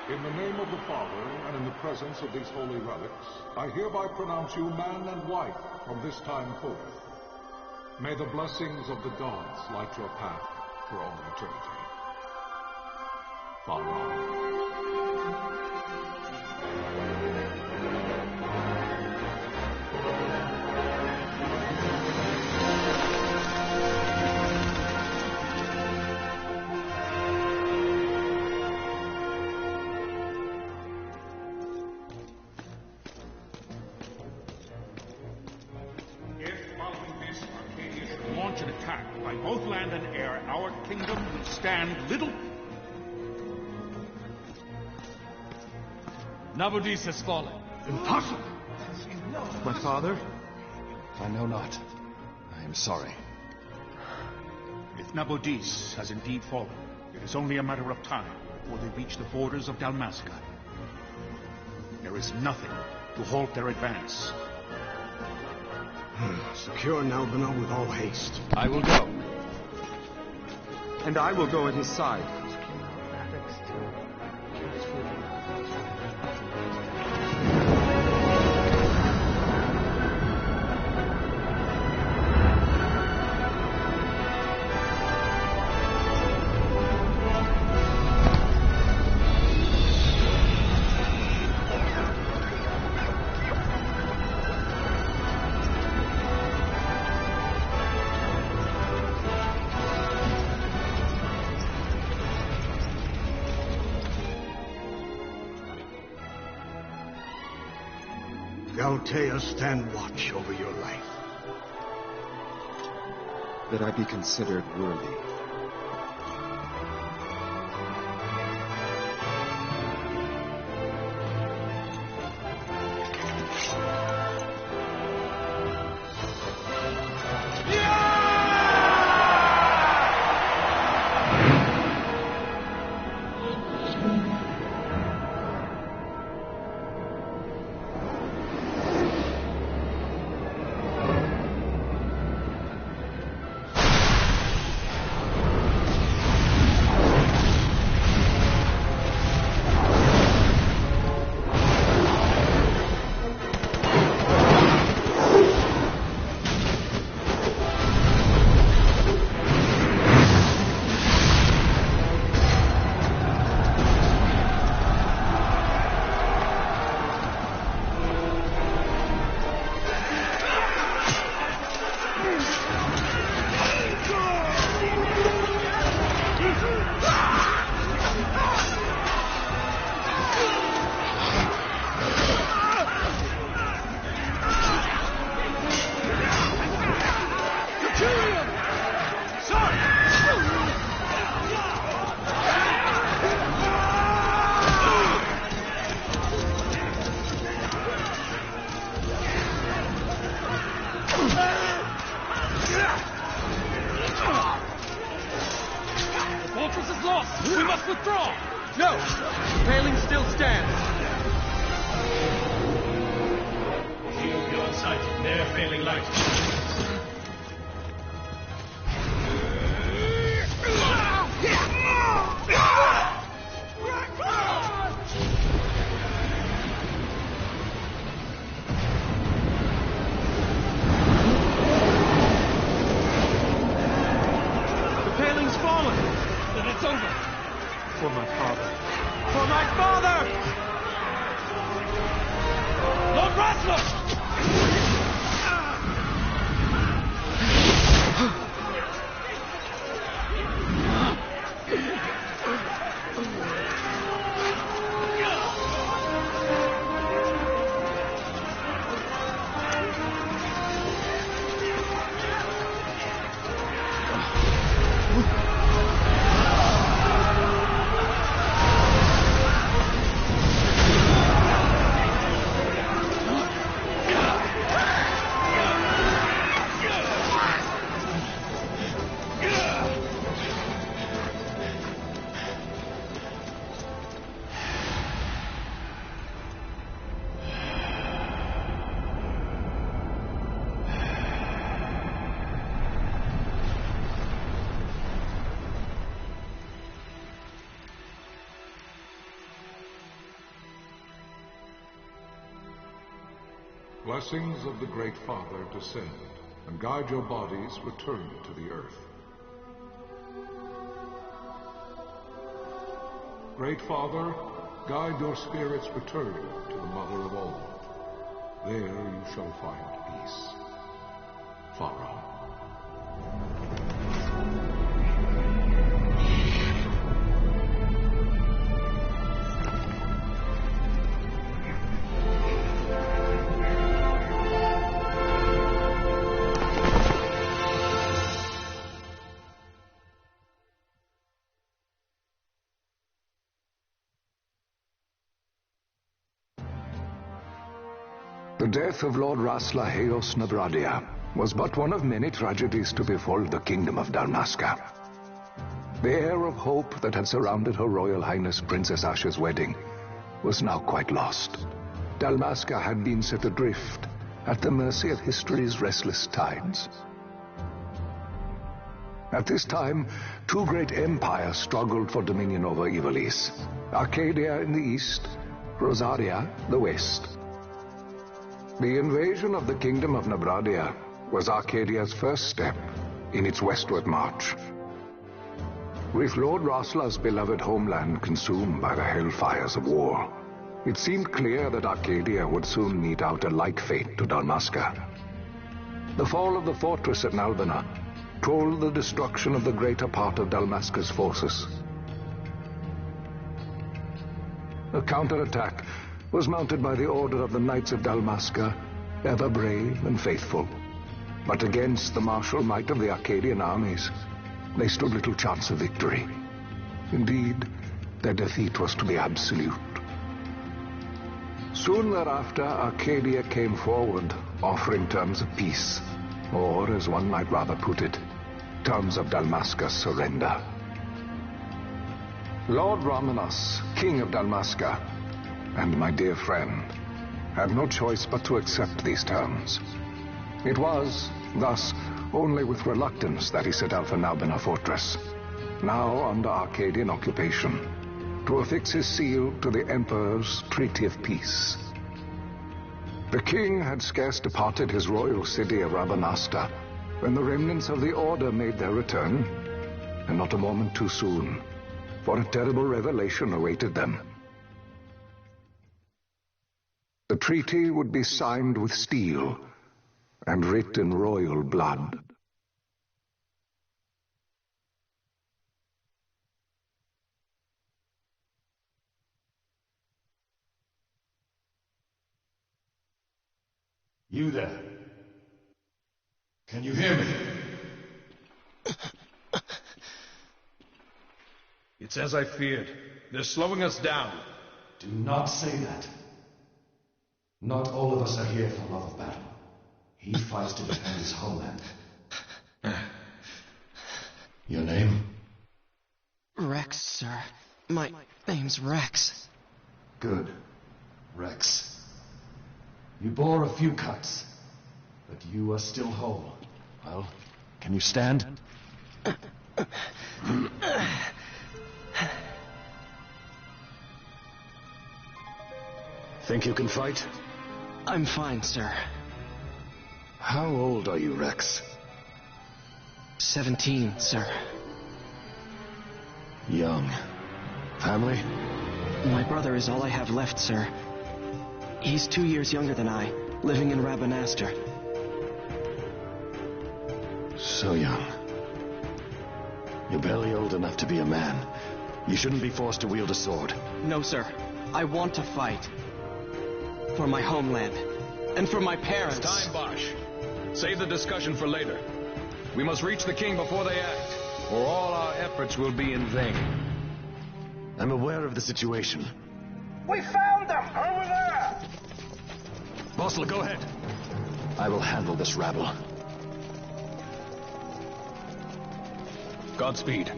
In the name of the Father, and in the presence of these holy relics, I hereby pronounce you man and wife from this time forth. May the blessings of the gods light your path for all eternity. Farewell. Both land and air, our kingdom will stand little. Nabudis has fallen. Impossible! My father? I know not. I am sorry. If Nabudis has indeed fallen, it is only a matter of time before they reach the borders of Dalmasca. There is nothing to halt their advance. Secure Nalbina with all haste. I will go. And I will go at his side. Galtea, stand watch over your life. That I be considered worthy. We must withdraw! No! The paling still stands. Shield beyond sight, their failing light. The paling's fallen. Then it's over. For my father. For my father! Lord Rasmus! Blessings of the Great Father descend, and guide your bodies return to the earth. Great Father, guide your spirits return to the Mother of all. There you shall find peace. Pharaoh. The death of Lord Rasla Heos Nabradia was but one of many tragedies to befall the kingdom of Dalmasca. The air of hope that had surrounded Her Royal Highness Princess Asha's wedding was now quite lost. Dalmasca had been set adrift at the mercy of history's restless tides. At this time, two great empires struggled for dominion over Ivalice: Arcadia in the east, Rosaria the west. The invasion of the Kingdom of Nabradia was Arcadia's first step in its westward march. With Lord Rasla's beloved homeland consumed by the hellfires of war, it seemed clear that Arcadia would soon mete out a like fate to Dalmasca. The fall of the fortress at Nalbina told the destruction of the greater part of Dalmasca's forces. A counterattack was mounted by the order of the Knights of Dalmasca, ever brave and faithful. But against the martial might of the Arcadian armies, they stood little chance of victory. Indeed, their defeat was to be absolute. Soon thereafter, Arcadia came forward, offering terms of peace, or, as one might rather put it, terms of Dalmasca's surrender. Lord Ramenas, King of Dalmasca, and my dear friend, had no choice but to accept these terms. It was, thus, only with reluctance that he set out for Nalbina Fortress, now under Arcadian occupation, to affix his seal to the Emperor's Treaty of Peace. The king had scarce departed his royal city of Rabanasta when the remnants of the Order made their return, and not a moment too soon, for a terrible revelation awaited them. The treaty would be signed with steel and writ in royal blood. You there? Can you hear me? It's as I feared. They're slowing us down. Do not say that. Not all of us are here for love of battle. He fights to defend his homeland. Your name? Rex, sir. My name's Rex. Good. Rex. You bore a few cuts, but you are still whole. Well, can you stand? Think you can fight? I'm fine, sir. How old are you, Rex? 17, sir. Young. Family? My brother is all I have left, sir. He's 2 years younger than I, living in Rabanastre. So young. You're barely old enough to be a man. You shouldn't be forced to wield a sword. No, sir. I want to fight. For my homeland. And for my parents. It's time, Bosch. Save the discussion for later. We must reach the king before they act, or all our efforts will be in vain. I'm aware of the situation. We found them! Over there! Bossler, go ahead. I will handle this rabble. Godspeed.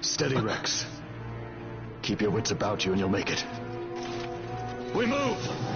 Steady, Rex. Keep your wits about you and you'll make it. We move!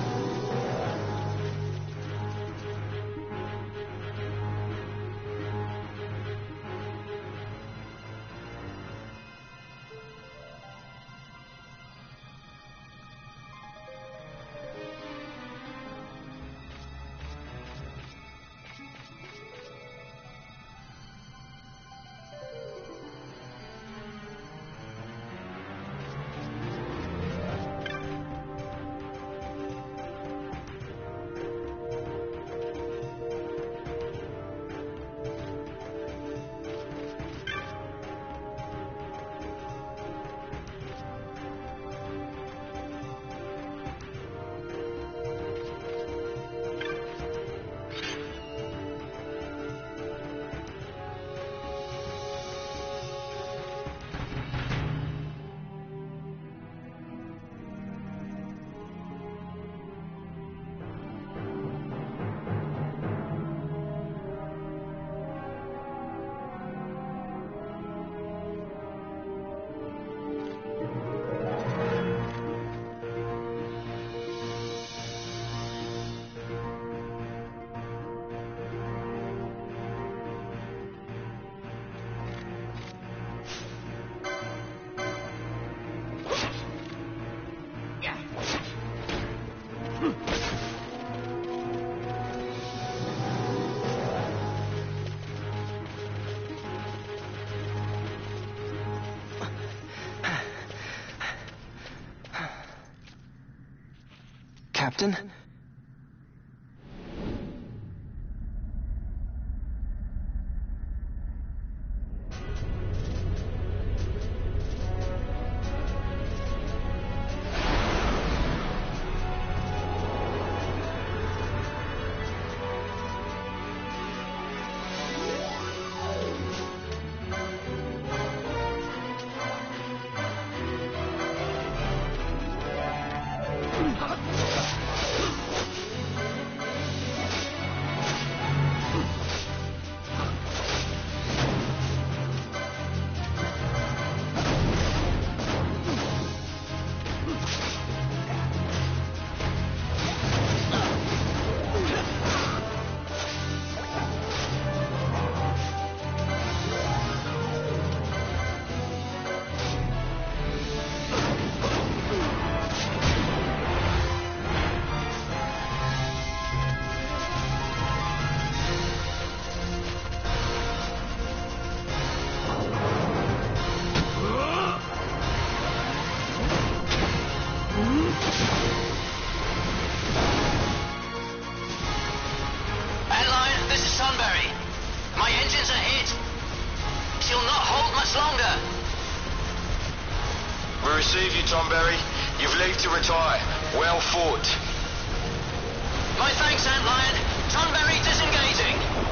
Captain? Receive you, Tomberry. You've leave to retire. Well fought. My thanks, Antlion. Tomberry disengaging.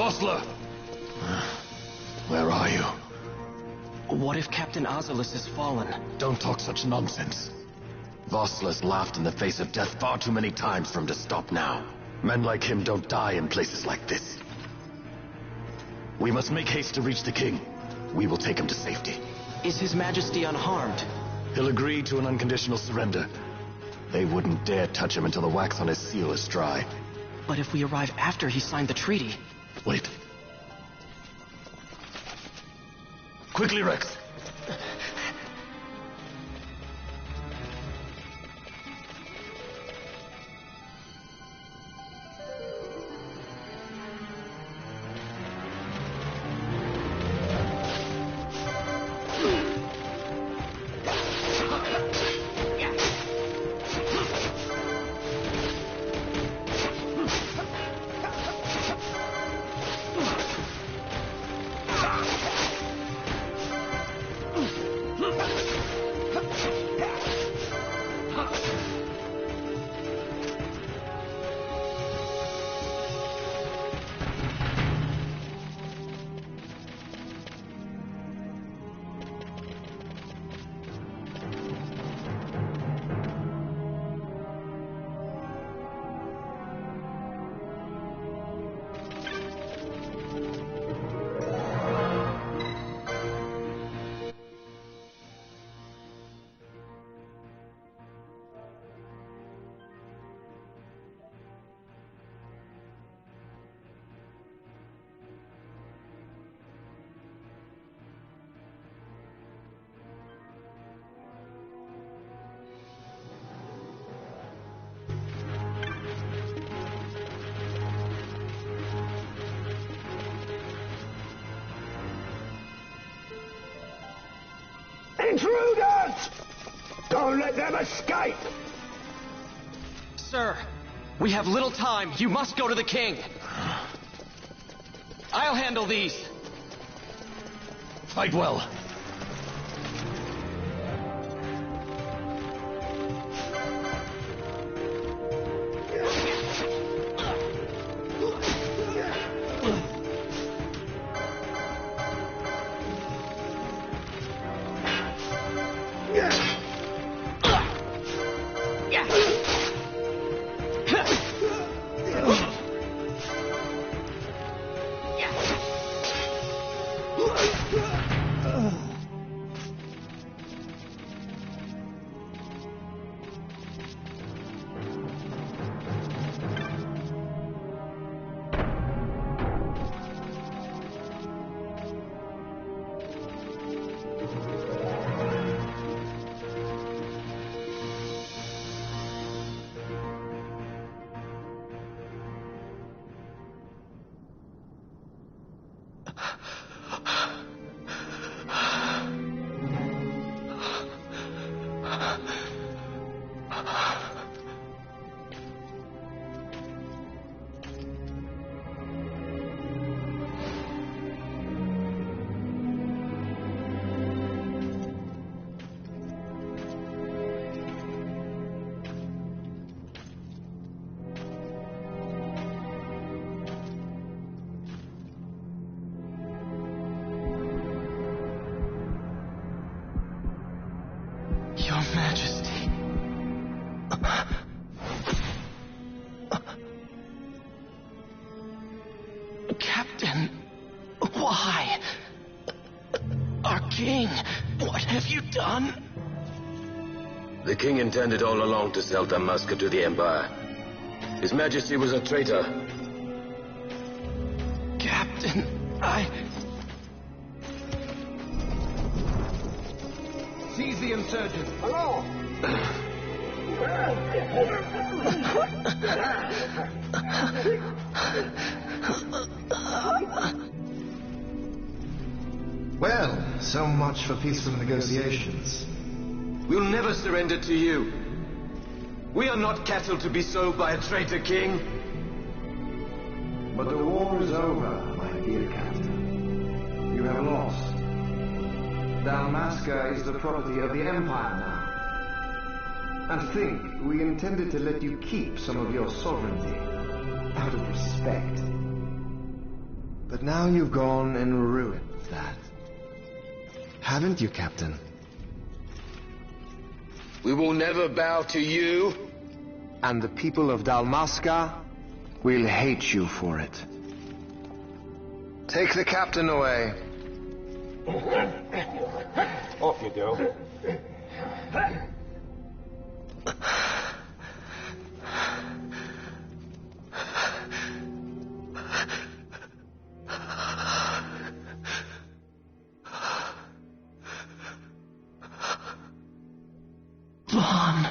Vossler! Where are you? What if Captain Oculus has fallen? Don't talk such nonsense. Vossler's laughed in the face of death far too many times for him to stop now. Men like him don't die in places like this. We must make haste to reach the king. We will take him to safety. Is His Majesty unharmed? He'll agree to an unconditional surrender. They wouldn't dare touch him until the wax on his seal is dry. But if we arrive after he signed the treaty... Wait. Quickly, Rex. Intruders! Don't let them escape! Sir, we have little time. You must go to the king. I'll handle these. Fight well. Your Majesty. Captain, why? Our king, what have you done? The king intended all along to sell Damaska to the Empire. His Majesty was a traitor. Captain, Seize the insurgent. Hello! Well, so much for peaceful negotiations. We'll never surrender to you. We are not cattle to be sold by a traitor king. But the war is over, my dear captain. You have lost. Dalmasca is the property of the Empire now. And think, we intended to let you keep some of your sovereignty, out of respect. But now you've gone and ruined that. Haven't you, Captain? We will never bow to you. And the people of Dalmasca will hate you for it. Take the captain away. Off you go. Vaughn.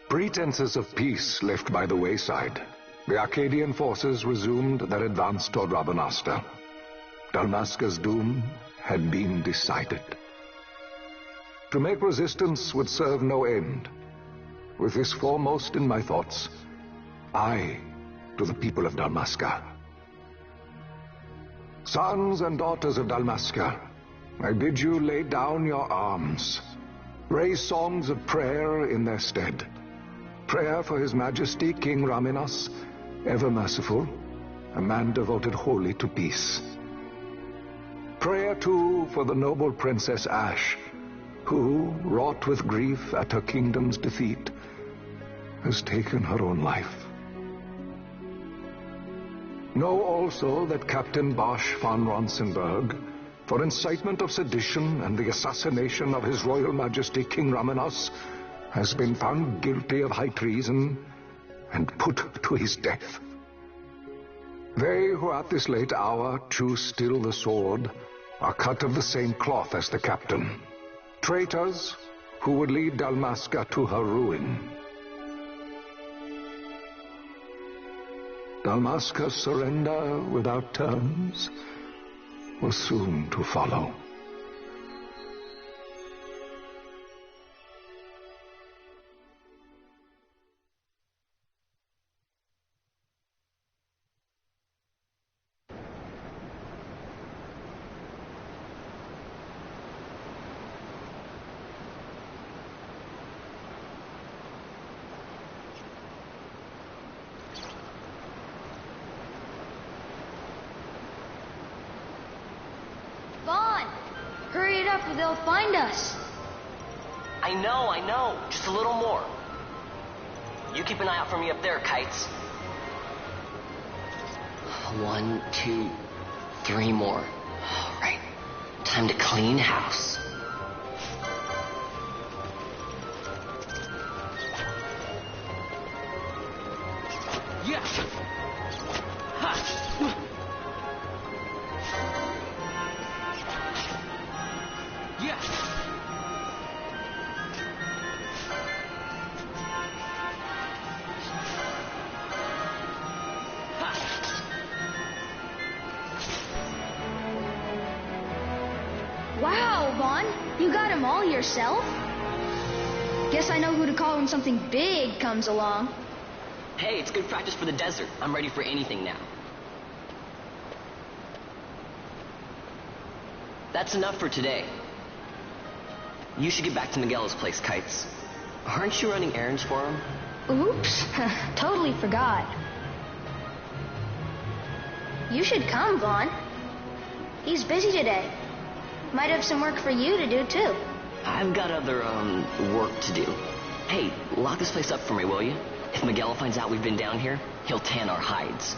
Pretenses of peace left by the wayside, the Arcadian forces resumed their advance toward Rabanasta. Dalmasca's doom had been decided. To make resistance would serve no end. With this foremost in my thoughts, I to the people of Dalmasca. Sons and daughters of Dalmasca, I bid you lay down your arms. Raise songs of prayer in their stead. Prayer for His Majesty King Raminas, ever merciful, a man devoted wholly to peace. Prayer, too, for the noble Princess Ash, who, wrought with grief at her kingdom's defeat, has taken her own life. Know also that Captain Bosch von Ronsenberg, for incitement of sedition and the assassination of His Royal Majesty King Raminas, has been found guilty of high treason and put to his death. They who at this late hour choose still the sword are cut of the same cloth as the captain. Traitors who would lead Dalmasca to her ruin. Dalmasca's surrender without terms was soon to follow. Hurry it up or they'll find us. I know. Just a little more. You keep an eye out for me up there, Kites. 1, 2, 3 more. All right. Time to clean house. Yeah. Ha. Wow, Vaughn, you got him all yourself? Guess I know who to call when something big comes along. Hey, it's good practice for the desert. I'm ready for anything now. That's enough for today. You should get back to Miguel's place, Kites. Aren't you running errands for him? Oops, totally forgot. You should come, Vaughn. He's busy today. Might have some work for you to do, too. I've got other, work to do. Hey, lock this place up for me, will you? If Miguel finds out we've been down here, he'll tan our hides.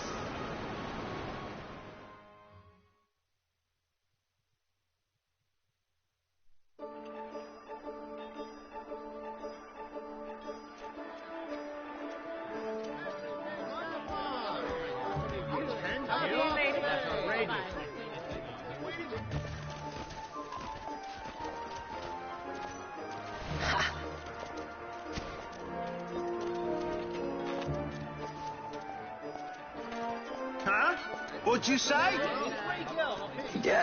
Huh? What'd you say?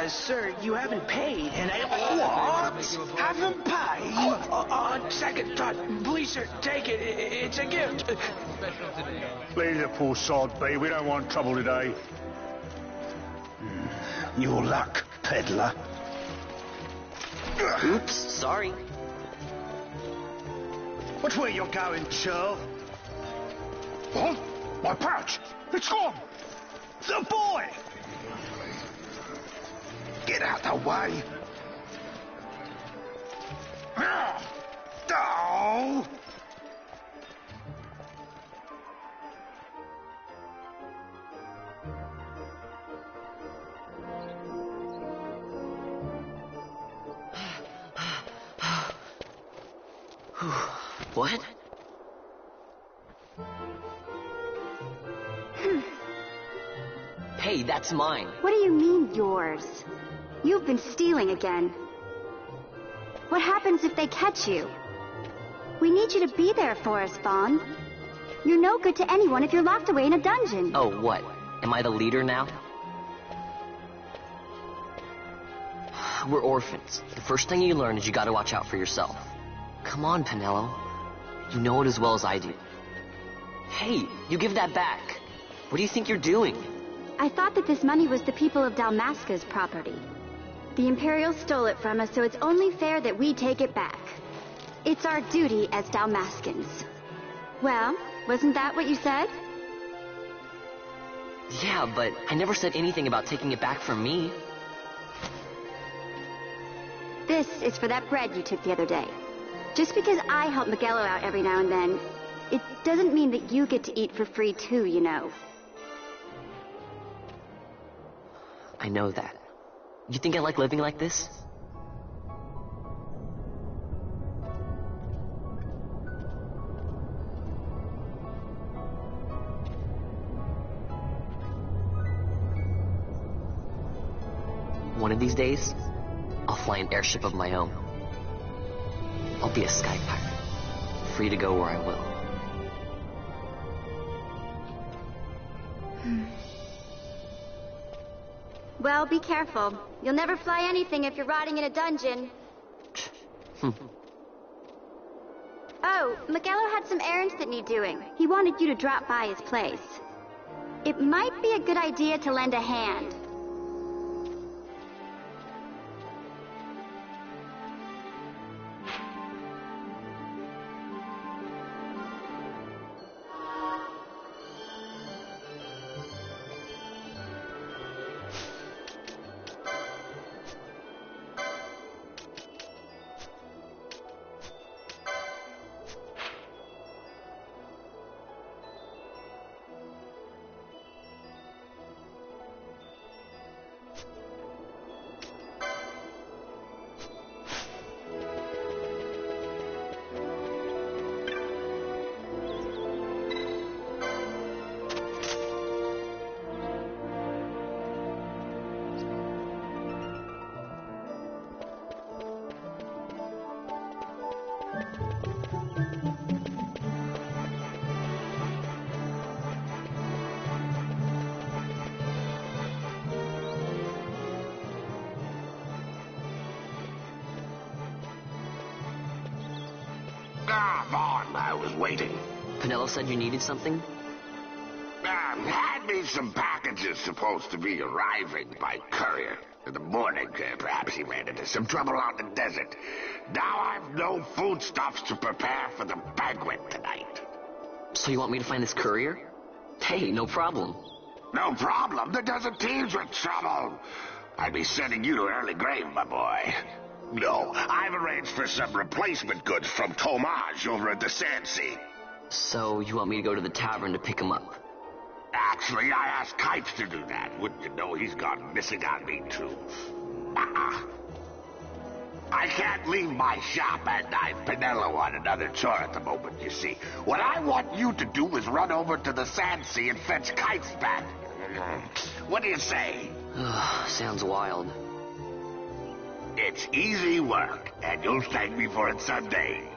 Sir, you haven't paid, and I... What? Haven't paid? On second thought, please, sir, take it. It's a gift. Leave the poor sod be. We don't want trouble today. Your luck, peddler. Oops, sorry. What's where you're going, Churl? What? My pouch! It's gone! The boy! Get out the way! Oh! What? Hey, that's mine. What do you mean, yours? You've been stealing again. What happens if they catch you? We need you to be there for us, Vaughn. You're no good to anyone if you're locked away in a dungeon. Oh, what? Am I the leader now? We're orphans. The first thing you learn is you gotta watch out for yourself. Come on, Penelo. You know it as well as I do. Hey, you give that back. What do you think you're doing? I thought that this money was the people of Dalmasca's property. The Imperials stole it from us, so it's only fair that we take it back. It's our duty as Dalmascans. Well, wasn't that what you said? Yeah, but I never said anything about taking it back from me. This is for that bread you took the other day. Just because I help Miguelo out every now and then, it doesn't mean that you get to eat for free too, you know. I know that. You think I like living like this? One of these days, I'll fly an airship of my own. I'll be a sky pirate, free to go where I will. Well, be careful. You'll never fly anything if you're rotting in a dungeon. Oh, Miguelo had some errands that need doing. He wanted you to drop by his place. It might be a good idea to lend a hand. Vaughn, I was waiting. Penelo said you needed something? Had me some packages supposed to be arriving by courier. In the morning, perhaps he ran into some trouble out in the desert. Now I've no foodstuffs to prepare for the banquet tonight. So you want me to find this courier? Hey, no problem. No problem? The desert teems with trouble. I'd be sending you to an early grave, my boy. No, I've arranged for some replacement goods from Tomage over at the Sand Sea. So you want me to go to the tavern to pick him up? Actually, I asked Kites to do that. Wouldn't you know he's gone missing on me, too? I can't leave my shop, and I've Penelo on another chore at the moment, you see. What I want you to do is run over to the Sand Sea and fetch Kites back. What do you say? Sounds wild. It's easy work, and you'll thank me for it someday.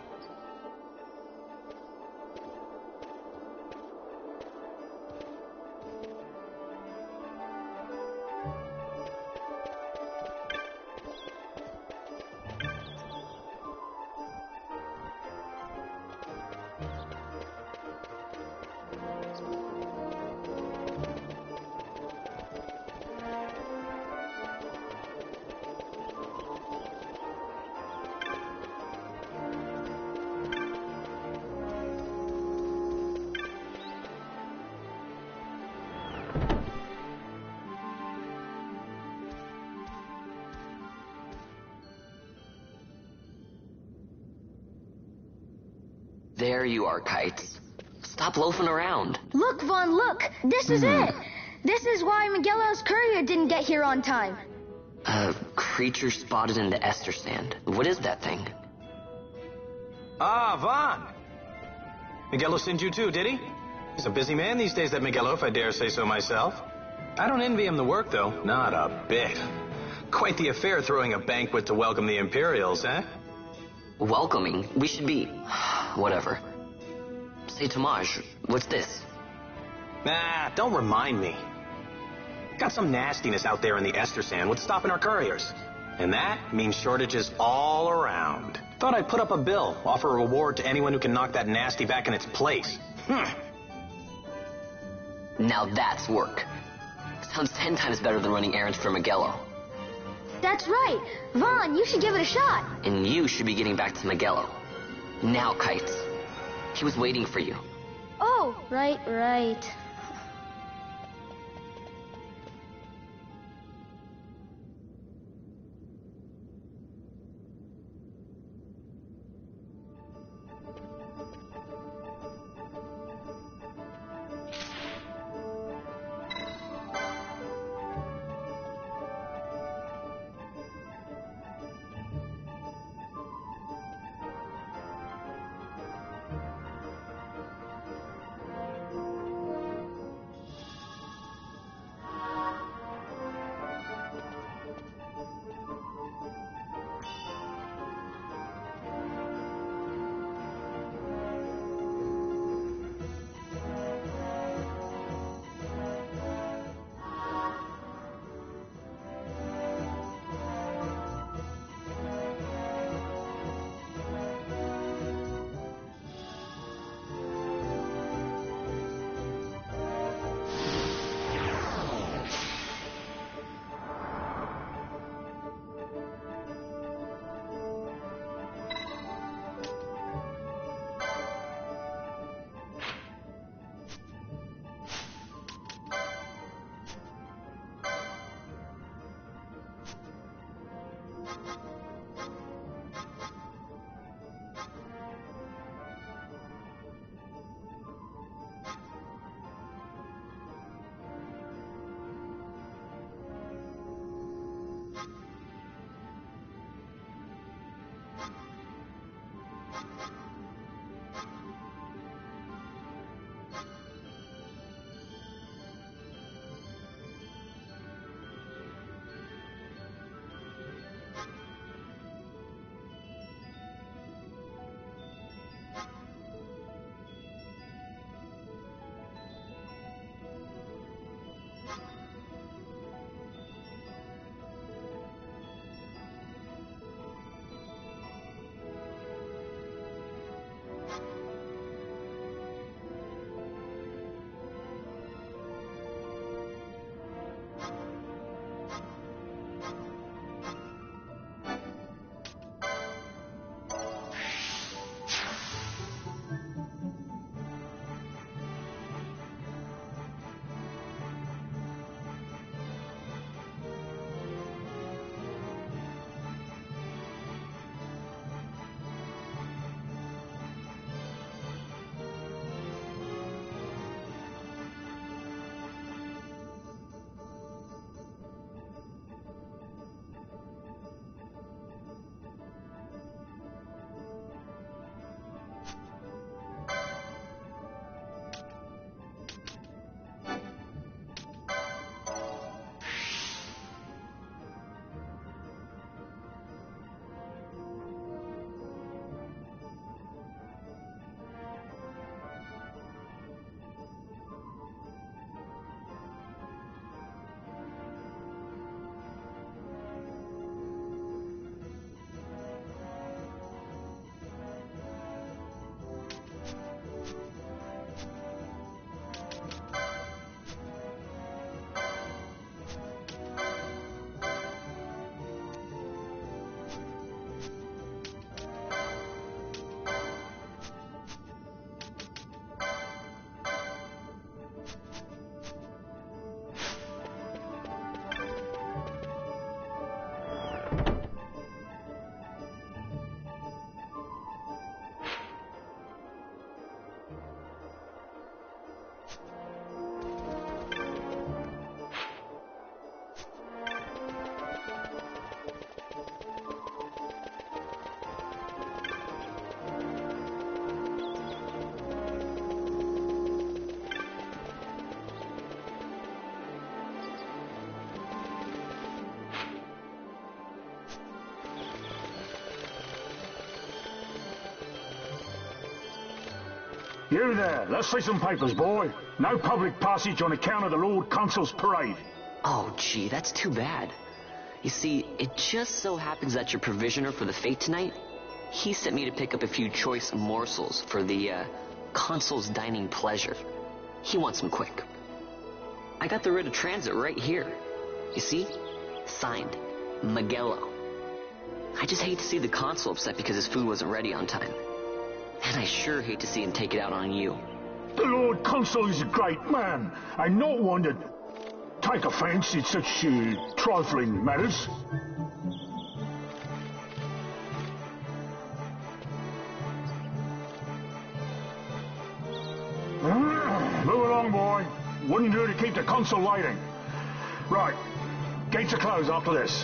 There you are, Kites. Stop loafing around. Look, Vaughn, look! This is it! This is why Miguelo's courier didn't get here on time. A creature spotted in the Ester Sand. What is that thing? Ah, Vaughn. Miguelo sent you too, did he? He's a busy man these days, that Miguelo, if I dare say so myself. I don't envy him the work, though. Not a bit. Quite the affair throwing a banquet to welcome the Imperials, eh? Welcoming? We should be... whatever. Say, Tamaj, what's this? Nah, don't remind me. Got some nastiness out there in the Ester Sand. What's stopping our couriers? And that means shortages all around. Thought I'd put up a bill, offer a reward to anyone who can knock that nasty back in its place. Now that's work. Sounds 10 times better than running errands for Magello. That's right. Vaughn, you should give it a shot. And you should be getting back to Magello. Now, Kites. He was waiting for you. Oh, right. You there, let's see some papers, boy. No public passage on account of the Lord Consul's parade. Oh, gee, that's too bad. You see, it just so happens that your provisioner for the fete tonight, he sent me to pick up a few choice morsels for the, Consul's dining pleasure. He wants them quick. I got the writ of transit right here. You see? Signed, Magello. I just hate to see the Consul upset because his food wasn't ready on time. And I sure hate to see him take it out on you. The Lord Consul is a great man, and not one to take offence in such trifling matters. Move along, boy. Wouldn't do to keep the Consul waiting. Right. Gates are closed after this.